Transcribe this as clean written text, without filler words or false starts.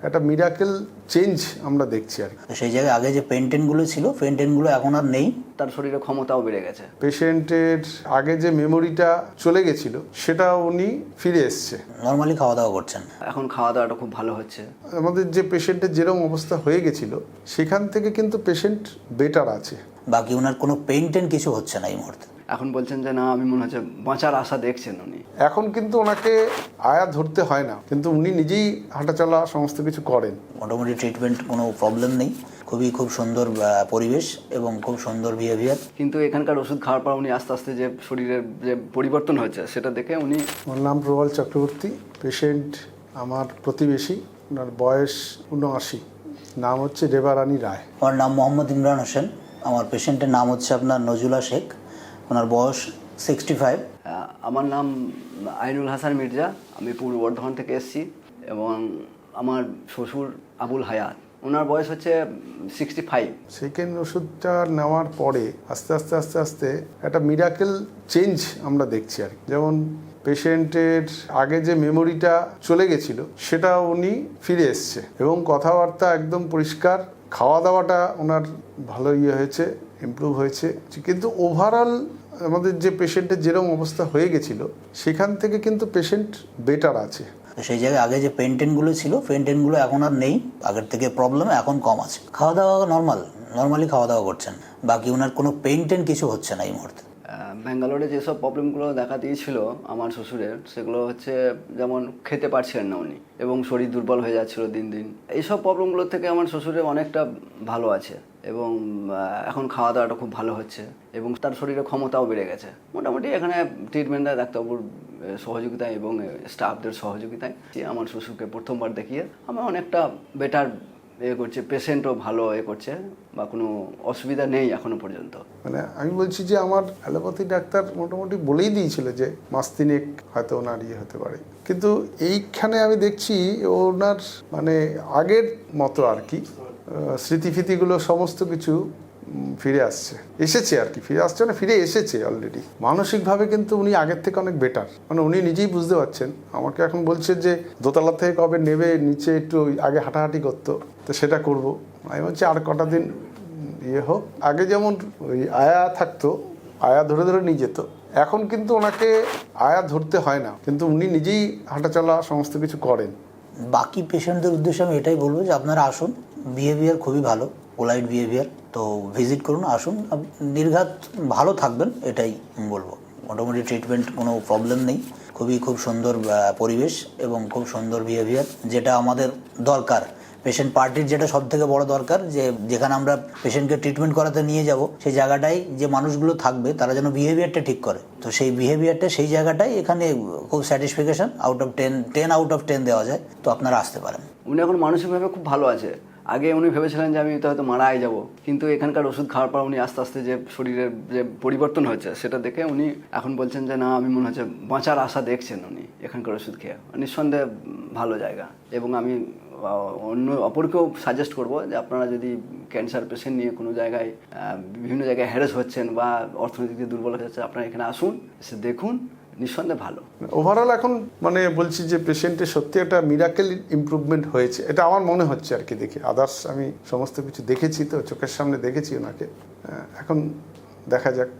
একটা miracle change আমরা দেখছি আর কি। সেই জায়গায় আগে যে পেনটেনগুলো ছিল, পেনটেনগুলো এখন আর নেই। তার শরীরে ক্ষমতাও বেড়ে গেছে। পেশেন্টের আগে যে মেমোরিটা চলে গেছিল সেটাও উনি ফিরে এসছে, নর্মালি খাওয়া দাওয়া করছেন। এখন খাওয়া দাওয়াটা খুব ভালো হচ্ছে। আমাদের যে পেশেন্টের যেরকম অবস্থা হয়ে গেছিল সেখান থেকে কিন্তু পেশেন্ট বেটার আছে। বাকি ওনার কোনো পেনটেন কিছু হচ্ছে না এই মুহূর্তে। এখন বলছেন যে না, আমি মনে হচ্ছে বাঁচার আশা দেখছেন উনি। এখন কিন্তু ওনাকে আয়া ধরতে হয় না, কিন্তু উনি নিজেই হাঁটাচলা সমস্ত কিছু করেন। মোটামুটি ট্রিটমেন্ট কোনো প্রবলেম নেই, খুব সুন্দর পরিবেশ এবং খুব সুন্দর বিহেভিয়ার। কিন্তু এখানকার ওষুধ খাওয়ার পর উনি আস্তে আস্তে যে শরীরের যে পরিবর্তন হচ্ছে সেটা দেখে উনি। আমার নাম প্রবল চক্রবর্তী, পেশেন্ট আমার প্রতিবেশী, ওনার বয়স ৭৯, নাম হচ্ছে রেবারানী রায়। আমার নাম মোহাম্মদ ইমরান হোসেন, আমার পেশেন্টের নাম হচ্ছে আপনার নজুলা শেখ, ওনার বয়স 65। আমার নাম আইনুল হাসান মির্জা, আমি পূর্ব বর্ধমান থেকে এসেছি এবং আমার শ্বশুর আবুল হায়াত, ওনার বয়স হচ্ছে 65। সেকেন্ড ওষুধটা নেওয়ার পরে আস্তে আস্তে আস্তে আস্তে একটা মিরাকেল চেঞ্জ আমরা দেখছি আর কি। যেমন পেশেন্টের আগে যে মেমোরিটা চলে গেছিল সেটাও উনি ফিরে এসছে এবং কথাবার্তা একদম পরিষ্কার, খাওয়া দাওয়াটা ওনার ভালো হয়েছে, ইমপ্রুভ হয়েছে। কিন্তু ওভারঅল আমাদের যে পেশেন্টের যেরকম অবস্থা হয়ে গেছিল সেখান থেকে কিন্তু পেশেন্ট বেটার আছে। সেই জায়গায় আগে যে পেনটেনগুলো ছিল, পেনটেনগুলো এখন আর নেই। আগের থেকে প্রবলেম এখন কম আছে। খাওয়া দাওয়া নর্মালি খাওয়া দাওয়া করছেন। বাকি ওনার কোনো পেনটেন কিছু হচ্ছে না এই মুহূর্তে। ব্যাঙ্গালোরে যেসব প্রবলেমগুলো দেখা দিয়েছিল আমার শ্বশুরের, সেগুলো হচ্ছে যেমন খেতে পারছিলেন না উনি এবং শরীর দুর্বল হয়ে যাচ্ছিল দিন দিন। এইসব প্রবলেমগুলো থেকে আমার শ্বশুরের অনেকটা ভালো আছে এবং এখন খাওয়া দাওয়াটা খুব ভালো হচ্ছে এবং তার শরীরে ক্ষমতাও বেড়ে গেছে। মোটামুটি এখানে ট্রিটমেন্ট দেয় ডাক্তারবাবুর সহযোগিতায় এবং স্টাফদের সহযোগিতায়। আমার শ্বশুরকে প্রথমবার দেখিয়ে আমি অনেকটা বেটার করছে, পেশেন্টও ভালো করছে বা কোনো অসুবিধা নেই এখনো পর্যন্ত। মানে আমি বলছি যে আমার অ্যালোপ্যাথি ডাক্তার মোটামুটি বলেই দিয়েছিল যে মাস তিনেক হয়তো ওনার হতে পারে, কিন্তু এইখানে আমি দেখছি ওনার মানে আগের মতো আর কি স্মৃতিফিতিগুলো সমস্ত কিছু ফিরে এসেছে আর কি। ফিরে আসছে মানে ফিরে এসেছে অলরেডি। মানসিকভাবে কিন্তু উনি আগের থেকে অনেক বেটার, মানে উনি নিজেই বুঝতে পারছেন। আমাকে এখন বলছে যে দোতলা থেকে কবে নেবে, নিচে একটু আগে হাঁটাহাঁটি করতো, তো সেটা করব। আমি বলছি আর কটা দিন হোক। আগে যেমন ওই আয়া থাকতো, আয়া ধরে ধরে নিয়ে যেত, এখন কিন্তু ওনাকে আয়া ধরতে হয় না, কিন্তু উনি নিজেই হাঁটাচলা সমস্ত কিছু করেন। বাকি পেশেন্টদের উদ্দেশ্যে আমি এটাই বলবো যে আপনারা আসুন, বিহেভিয়ার খুবই ভালো, পোলাইট বিহেভিয়ার। তো ভিজিট করুন, আসুন, নির্ঘাত ভালো থাকবেন, এটাই বলবো। মোটামুটি ট্রিটমেন্ট কোনো প্রবলেম নেই, খুব সুন্দর পরিবেশ এবং খুব সুন্দর বিহেভিয়ার, যেটা আমাদের দরকার। পেশেন্ট পার্টির যেটা সব থেকে বড় দরকার, যে যেখানে আমরা পেশেন্টকে ট্রিটমেন্ট করাতে নিয়ে যাব সেই জায়গাটাই যে মানুষগুলো থাকবে তারা যেন বিহেভিয়ারটা ঠিক করে। তো সেই বিহেভিয়ারটা সেই জায়গাটাই এখানে খুব satisfaction, out of 10 out of 10 দেওয়া যায়। তো আপনারা আসতে পারেন। উনি এখন মানসিকভাবে খুব ভালো আছে। আগে উনি ভেবেছিলেন যে আমি তো হয়তো মারাই যাব, কিন্তু এখানকার ওষুধ খাওয়ার পর উনি আস্তে আস্তে যে শরীরের যে পরিবর্তন হচ্ছে সেটা দেখে উনি এখন বলছেন যে না, আমি মনে হচ্ছে বাঁচার আশা দেখছেন উনি এখানকার ওষুধ খেয়ে। নিঃসন্দেহে ভালো জায়গা এবং আমি অপরকেও সাজেস্ট করবো যে আপনারা যদি ক্যান্সার পেশেন্ট নিয়ে কোনো জায়গায় বিভিন্ন জায়গায় হ্যারাস হচ্ছেন বা অর্থনৈতিক দুর্বল হয়ে যাচ্ছে, আপনারা এখানে আসুন, এসে দেখুন, নিঃসন্দেহে ভালো। ওভারঅল এখন মানে বলছি যে পেশেন্টের সত্যি একটা মিরাকেল ইমপ্রুভমেন্ট হয়েছে, এটা আমার মনে হচ্ছে আর কি দেখে। আদার্স আমি সমস্ত কিছু দেখেছি, তো চোখের সামনে দেখেছি ওনাকে, এখন দেখা যাক।